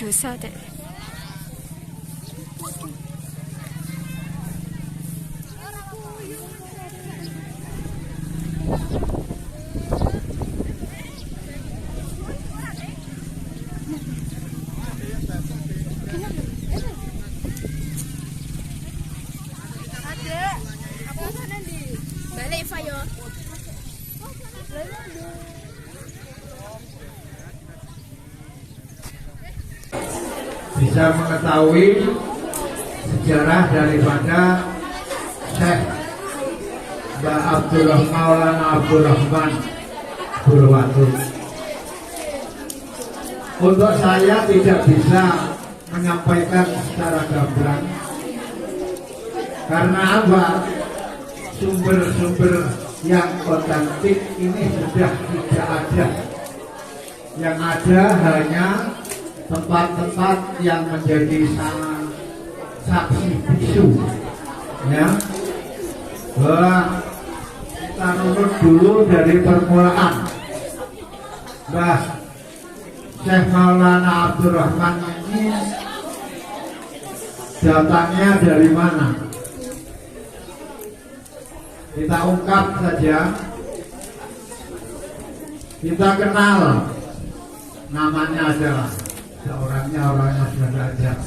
dosa deh. Balik Fayo. Bisa mengetahui sejarah daripada Syekh Mbah Abdurrahman Maulana Abdurrahman Burwatu. Untuk saya tidak bisa menyampaikan secara gamblang karena apa? Sumber-sumber yang otentik ini sudah tidak ada. Yang ada hanya tempat-tempat yang menjadi saksi bisu, ya. Kita runut dulu dari permulaan. Mbah Syekh Maulana Abdurrahman ini datangnya dari mana? Kita ungkap saja. Kita kenal namanya adalah orangnya sudah ada.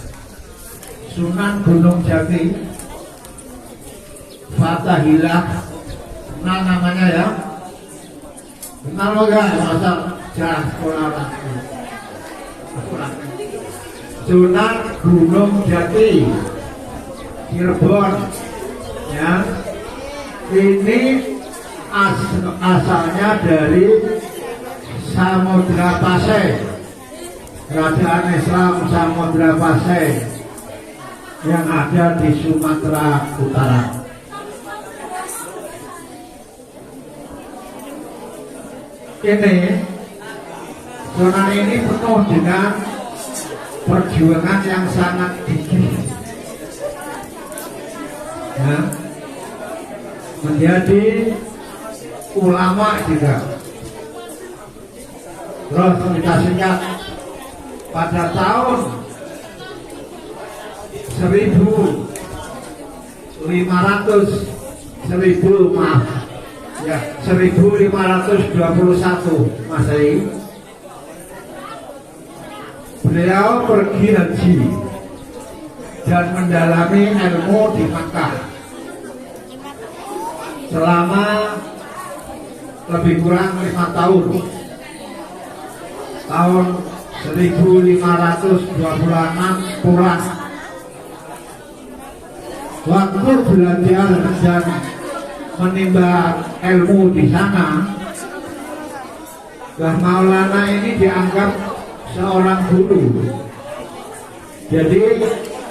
Sunan Gunung Jati Fatahillah, kenal namanya ya? Kenal enggak? Masa jarang sekolah lagi. Sunan Gunung Jati Cirebon, ya. Ini asalnya dari Samudra Pasai, kerajaan Islam Samudra Pasai yang ada di Sumatera Utara. Ini zona ini penuh dengan perjuangan yang sangat gigih, ya. Menjadi ulama juga. Terus kita singkat, pada tahun 1521 Masehi, beliau pergi haji dan mendalami ilmu di Makkah selama lebih kurang 5 tahun. Tahun 1526 pulang. Waktu belajar dan menimba ilmu di sana, Mbah Maulana ini dianggap seorang guru. Jadi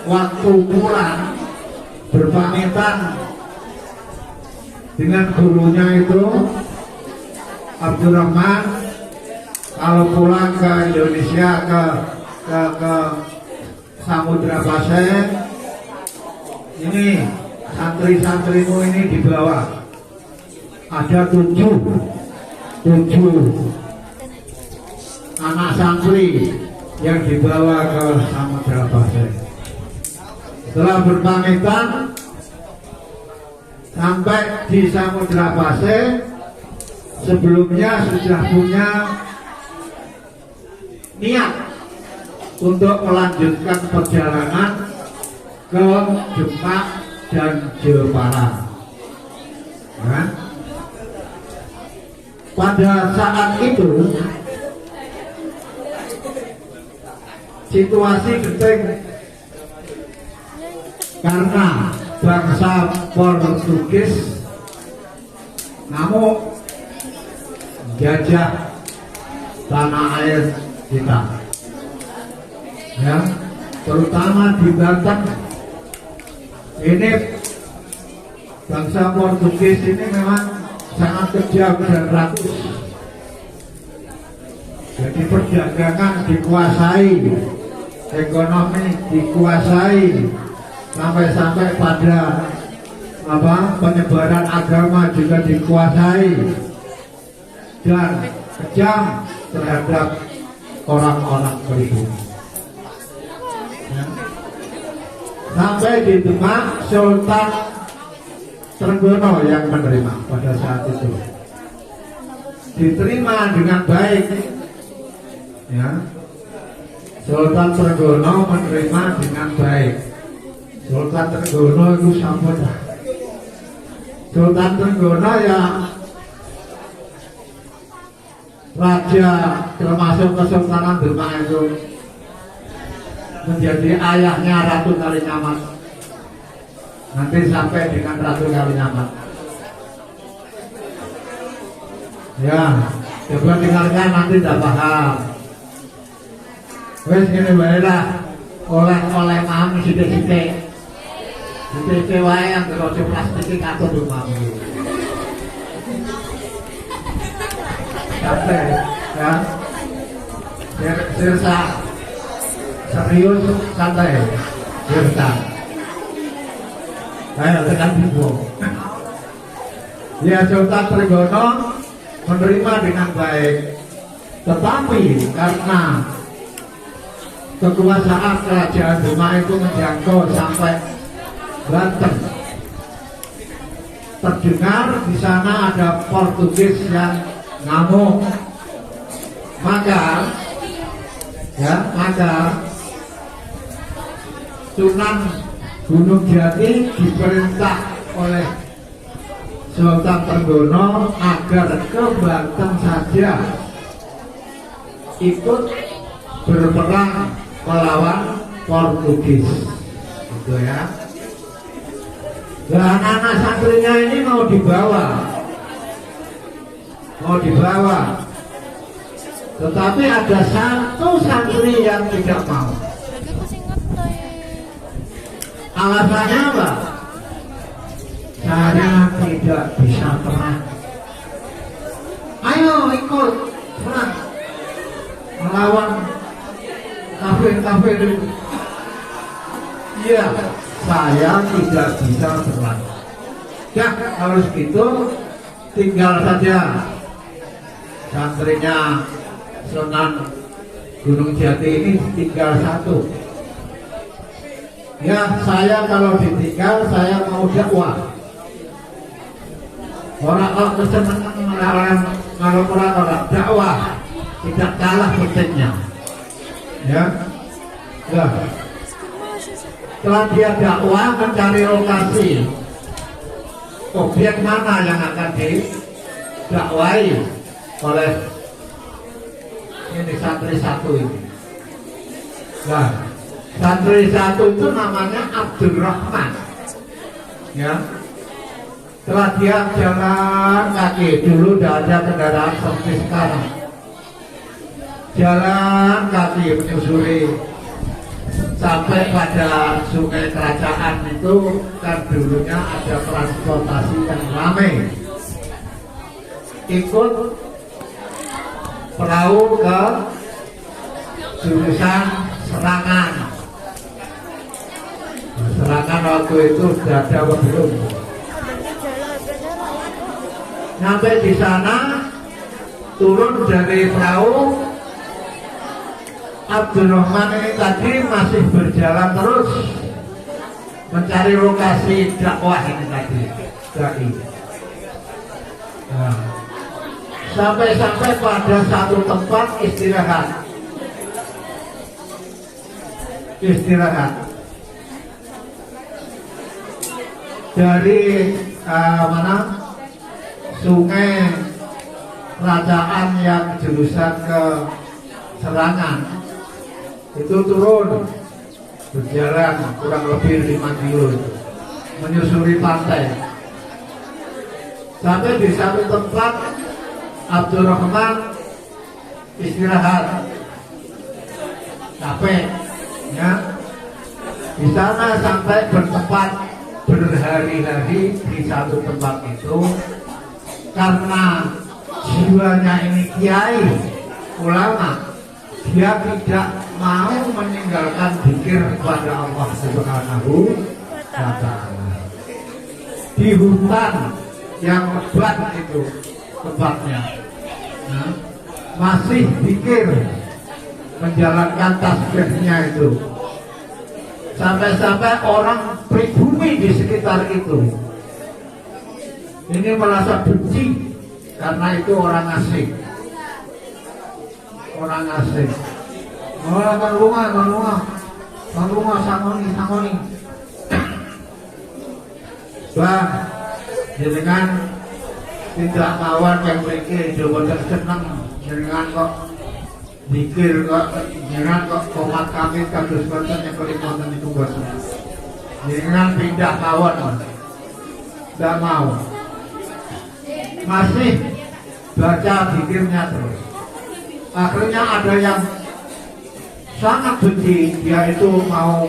waktu pulang berpamitan dengan gurunya itu, Abdurrahman, kalau pulang ke Indonesia ke Samudra Pasai, ini santri-santrimu ini dibawa. Ada 7 anak santri yang dibawa ke Samudra Pasai. Setelah berpamitan sampai di Samudra Pasai, sebelumnya sudah punya niat untuk melanjutkan perjalanan ke Demak dan Jepara. Nah, pada saat itu situasi genting karena bangsa Portugis ngamuk jajah tanah air kita, ya, terutama di Banten. Ini bangsa Portugis ini memang sangat kejam dan rakus. Jadi perdagangan dikuasai, ekonomi dikuasai, sampai pada penyebaran agama juga dikuasai, dan kejam terhadap orang-orang pribumi. Ya. Sampai di Demak Sultan Trenggono yang menerima pada saat itu, diterima dengan baik. Ya, Sultan Trenggono menerima dengan baik. Sultan Trenggono itu sampun. Sultan Trenggono ya raja termasuk Kesultanan Demak itu menjadi ayahnya Ratu Kalinyamat. Nanti sampai dengan Ratu Kalinyamat. Ya, coba dengarkan nanti tidak paham. Wes ngene wae lah, oleh mami sithik-sithik. Sithik wae yang terus plastik iki katut mami. Santai, ya. Sirsa serius santai. Sirsa. Ayo tekan ibu. Ya, Sultan Trenggono menerima dengan baik, tetapi karena kekuasaan kerajaan Demak itu menjangkau sampai Banten, terdengar di sana ada Portugis yang ngamuk, maka Sunan Gunung Jati diperintah oleh Sultan Trenggono agar ke Banten saja ikut berperang melawan Portugis, gitu ya. Dan anak santrinya ini mau dibawa, tetapi ada satu santri yang tidak mau. Alasannya apa? Saya tidak bisa perang. Ayo ikut perang melawan kafir itu. Iya, saya tidak bisa berang. Ya, harus gitu, tinggal saja santrinya Sunan Gunung Jati ini tinggal satu. Ya, saya kalau ditinggal saya mau dakwah. Orang kesenangan melawan orang dakwah tidak kalah pentingnya. Ya, ya. Setelah dia dakwah mencari lokasi objek mana yang akan didakwai oleh ini santri satu ini. Nah, santri satu itu namanya Abdurrahman. Ya, setelah dia jalan kaki, dulu tidak ada kendaraan seperti sekarang. Jalan kaki menyusuri sampai pada sungai kerajaan itu, kan dulunya ada transportasi yang ramai. Ikut perahu ke jurusan Serangan. Serangan waktu itu sudah ada apa belum? Sampai di sana, turun dari perahu, Abdurrahman ini tadi masih berjalan terus mencari lokasi dakwah ini tadi. Nah, sampai pada satu tempat istirahat. Dari sungai kerajaan yang jurusan ke Serangan itu turun berjalan kurang lebih 5 kilo itu, menyusuri pantai sampai di satu tempat Abdurrahman istirahat capek ya. Di sana sampai bertempat berhari-hari di satu tempat itu karena jiwanya ini kiai ulama, dia tidak mau meninggalkan zikir kepada Allah Subhanahu wa Ta'ala. Di hutan yang lebat itu tempatnya, nah, masih zikir menjalankan tasbihnya itu, sampai-sampai orang pribumi di sekitar itu ini merasa benci karena itu orang asing. Kan rumah sangoni. Bang, dengan tidak mawar yang berikir, coba seneng dengan kok dikir kok, dengan kok komat kami kados boten yang kelimonten itu boten. Dengan pindah mawar, tidak mau. Masih baca dikirnya terus. Akhirnya ada yang sangat benci, dia itu mau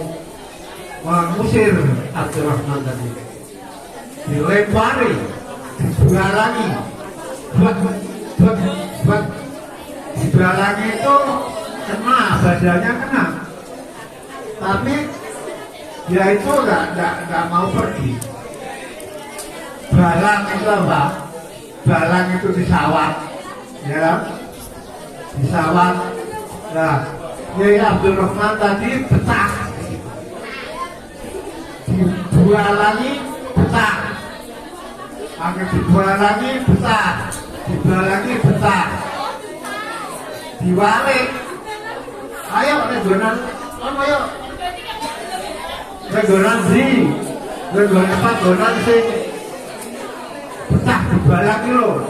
mengusir Abdurrahman tadi, dilempari, dibalangi, dibalangi itu kena, badannya kena, tapi dia itu nggak mau pergi. Balang itu apa? Balang itu disawat, ya, disawat. Nah, Kiai Abdurrahman tadi pecah, dibalangi pecah, akhirnya dibalangi pecah, dibalangi pecah, diwalik. Ayo negonan, ayo negonan sing pecah dibalangi loh,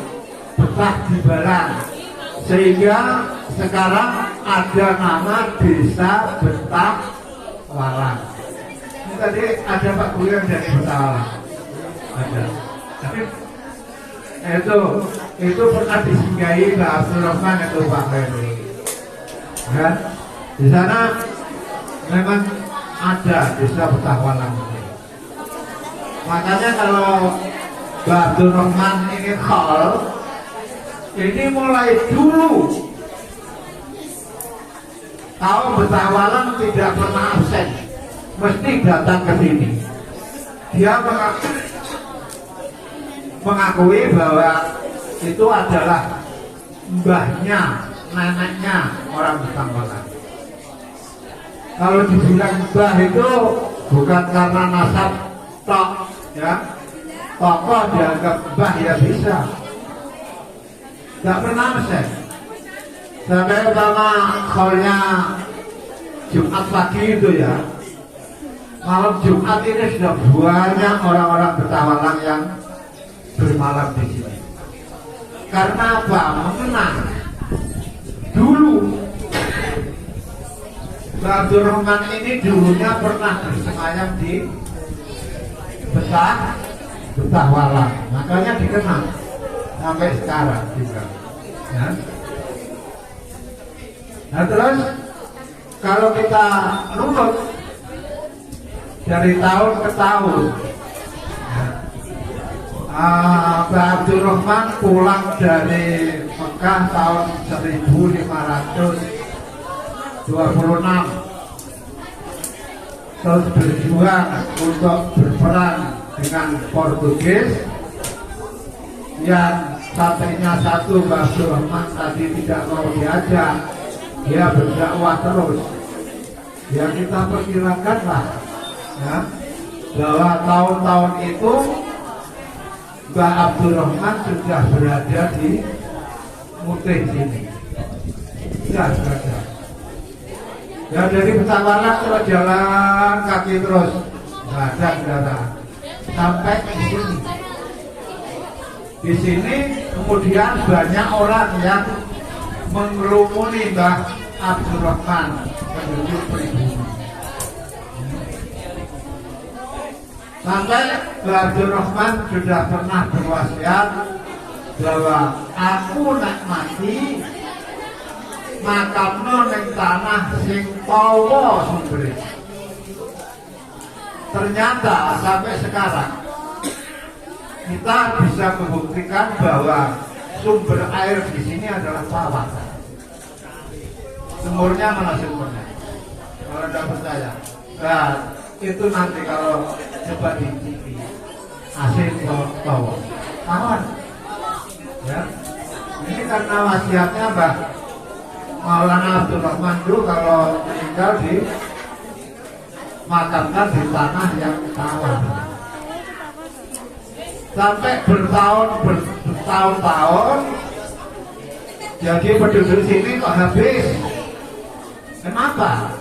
pecah dibalang, sehingga sekarang ada nama Desa Bentawalang. Ini tadi ada Pak Guru yang dari Bentawalang, ada. Tapi itu pernah disinggahi Pak Abdurrahman itu Pak Heri. Ya, di sana memang ada Desa Bentawalang. Makanya kalau Pak Abdurrahman ini khol, ini mulai dulu kaum Bentawalang tidak pernah absen, mesti datang ke sini. Dia mengakui bahwa itu adalah mbahnya, neneknya orang Bentawalang. Kalau dibilang mbah itu bukan karena nasab tok, ya, tokoh dianggap mbah ya bisa. Gak pernah absen. Sampai sama kholnya Jumat pagi itu ya, malam Jumat ini sudah banyak orang-orang Bentawalang yang bermalam di sini. Karena apa? Mengenang dulu Mbak Abdurrahman ini dulunya pernah bersemayam di Bentawalang, makanya dikenal sampai sekarang juga. Ya. Nah terus kalau kita runut dari tahun ke tahun, Mbah Abdurrahman pulang dari Mekah tahun 1526, terus berjuang untuk berperang dengan Portugis. Yang satunya satu, Mbah Abdurrahman tadi tidak mau diajak, dia berdakwah terus. Ya kita perkirakan lah, ya, bahwa tahun-tahun itu Mbah Abdurrahman sudah berada di Mutih sini, sudah berada. Ya dari Bentawalang terus jalan kaki terus, nggak ada kendaraan sampai di sini. Di sini kemudian banyak orang yang mengerumuni Mbah Abdurrahman penduduk pribumi. Sampai Abdurrahman sudah pernah berwasiat bahwa aku nak mati makamno ning tanah sing tawa sumbere. Ternyata sampai sekarang kita bisa membuktikan bahwa sumber air di sini adalah sawah. Sumurnya mana sumurnya? Kalau tidak percaya, nah itu nanti kalau coba dicicipi hasil bawah kawan, ya. Ini karena wasiatnya Mbah Maulana Abdurrahman dulu kalau meninggal di makamkan di tanah yang tawar. Sampai bertahun-tahun, jadi penduduk sini kok habis. Kenapa?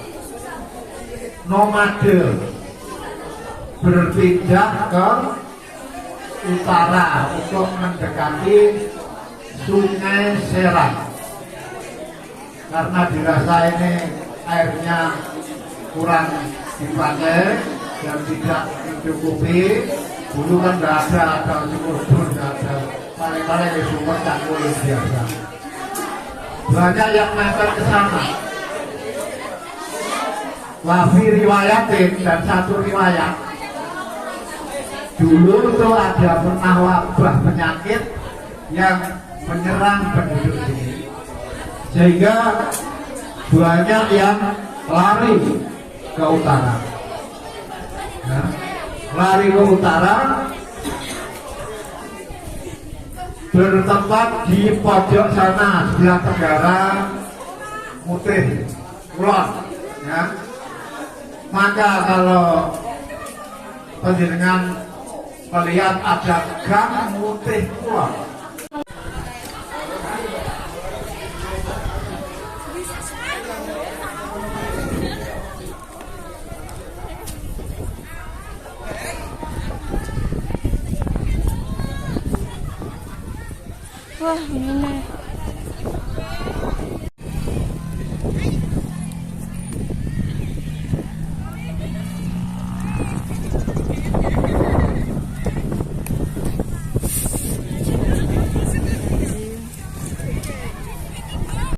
Nomade berpindah ke utara untuk mendekati Sungai Serang. Karena dirasa ini airnya kurang dipakai dan tidak mencukupi. Dulu kan tidak ada sumur bor, tidak ada. Paling-paling di sumur cangkul biasa. Banyak yang makan ke sana. Wafi riwayatin dan satu riwayat. Dulu itu ada pernah wabah penyakit yang menyerang penduduk sini, sehingga banyak yang lari ke utara. Nah, lari ke utara, bertempat di pojok sana sebelah tenggara Mutih Kulon, ya. Maka kalau panjenengan melihat ada gang Mutih Kulon, wah, ini